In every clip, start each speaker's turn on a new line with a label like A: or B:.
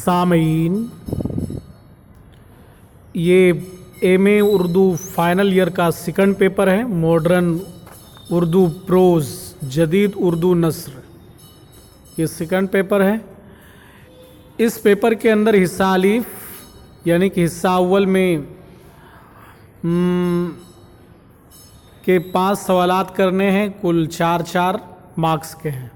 A: सामीन, ये MA Urdu final year का सेकंड पेपर है। मॉडर्न उर्दू प्रोज़, जदीद उर्दू नस्र, ये सेकंड पेपर है। इस पेपर के अंदर हिस्सा अलीफ यानी कि हिस्सा अव्वल में के 5 सवालात करने हैं। कुल 4 मार्क्स के हैं।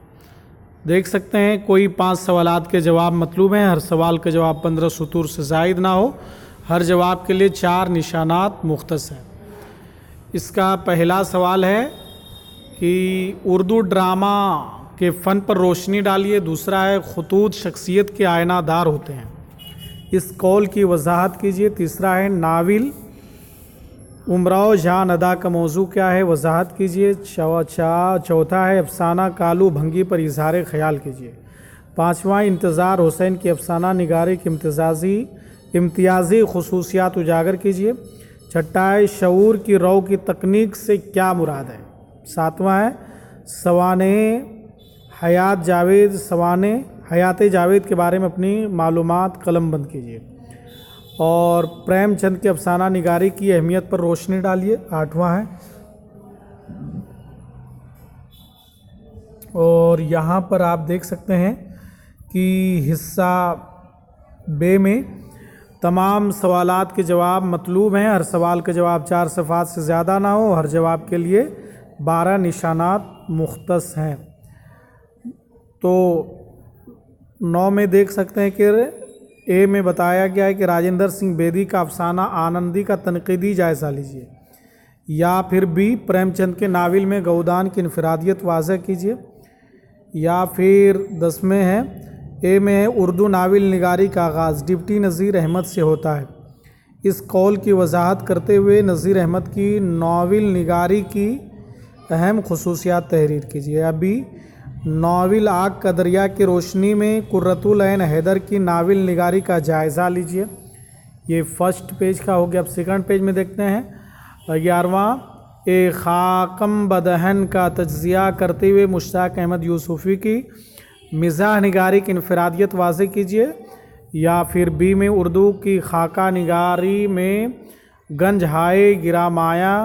A: देख सकते हैं कोई 5 सवालात के जवाब मतलूब हैं। हर सवाल का जवाब 15 सतूर से ज़ायद ना हो। हर जवाब के लिए 4 निशानात मुख्तस हैं। इसका पहला सवाल है कि उर्दू ड्रामा के फ़न पर रोशनी डालिए। दूसरा है खुतूत शख्सियत के आयनादार होते हैं, इस कौल की वजाहत कीजिए। तीसरा है नाविल उमराव जहाँ नदा का मौजू क्या है, वजाहत कीजिए। चौथा है अफसाना कालू भंगी पर इजहार ख्याल कीजिए। पाँचवा इंतज़ार हुसैन की अफसाना निगारी की इम्तियाज़ी खसूसियात उजागर कीजिए। छठा है शऊर की रौ की तकनीक से क्या मुराद है। सातवां है सवाने हयात जावेद के बारे में अपनी मालूमात कलमबंद कीजिए। और प्रेमचंद के अफसाना निगारी की अहमियत पर रोशनी डालिए। आठवां है, और यहाँ पर आप देख सकते हैं कि हिस्सा बे में तमाम सवालात के जवाब मतलूब हैं। हर सवाल का जवाब 4 सफ़ात से ज़्यादा ना हो। हर जवाब के लिए 12 निशानात मुख्तस हैं। तो 9 में देख सकते हैं कि ए में बताया गया है कि राजेंद्र सिंह बेदी का अफसाना आनंदी का तनकीदी जायज़ा लीजिए। या फिर बी प्रेमचंद के नावल में गौदान की इनफरादियत वाज़ह कीजिए। या फिर 10 में है, ए में है उर्दू नावल निगारी का आगाज़ डिप्टी नज़ीर अहमद से होता है। इस कौल की वजाहत करते हुए नज़ीर अहमद की नावल निगारी की अहम खसूसियात तहरीर कीजिए। या बी नावल आग का दरिया की रोशनी में कुर्रतुल ऐन हैदर की नावल निगारी का जायज़ा लीजिए। ये फर्स्ट पेज का हो गया। अब सेकंड पेज में देखते हैं 11वां, ए खाकम बदहन का तज्ज़िया करते हुए मुश्ताक अहमद यूसुफ़ी की मिज़ाह निगारी की इनफरादियत वाज़ेह कीजिए। या फिर बी में उर्दू की खाका निगारी में गंज हाय गिरामाया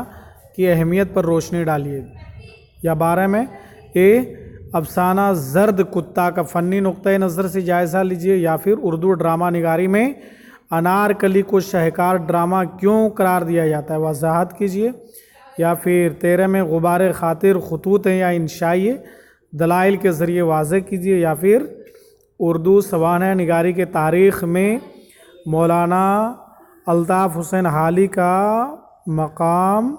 A: की अहमियत पर रोशनी डालिए। या 12 में ए अफसाना जर्द कुत्ता का फ़नी नुक्ता नज़र से जायज़ा लीजिए। या फिर उर्दू ड्रामा निगारी में अनारकली को शाहकार ड्रामा क्यों करार दिया जाता है, वजाहत कीजिए। या फिर 13 में गुबार खातिर खतूत हैं या इंशाई दलाइल के ज़रिए वाज़ह कीजिए। या फिर उर्दू सवाना निगारी के तारीख़ में मौलाना अल्ताफ़ हुसैन हाली का मकाम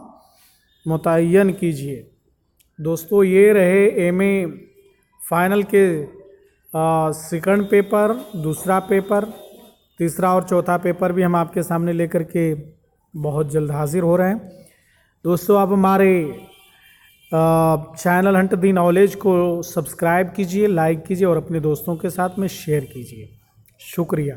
A: मुतय्यन कीजिए। दोस्तों, ये रहे एमए फाइनल के सेकंड पेपर, दूसरा पेपर, तीसरा और चौथा पेपर भी हम आपके सामने लेकर के बहुत जल्द हाजिर हो रहे हैं। दोस्तों, आप हमारे चैनल हंट दी नॉलेज को सब्सक्राइब कीजिए, लाइक कीजिए और अपने दोस्तों के साथ में शेयर कीजिए। शुक्रिया।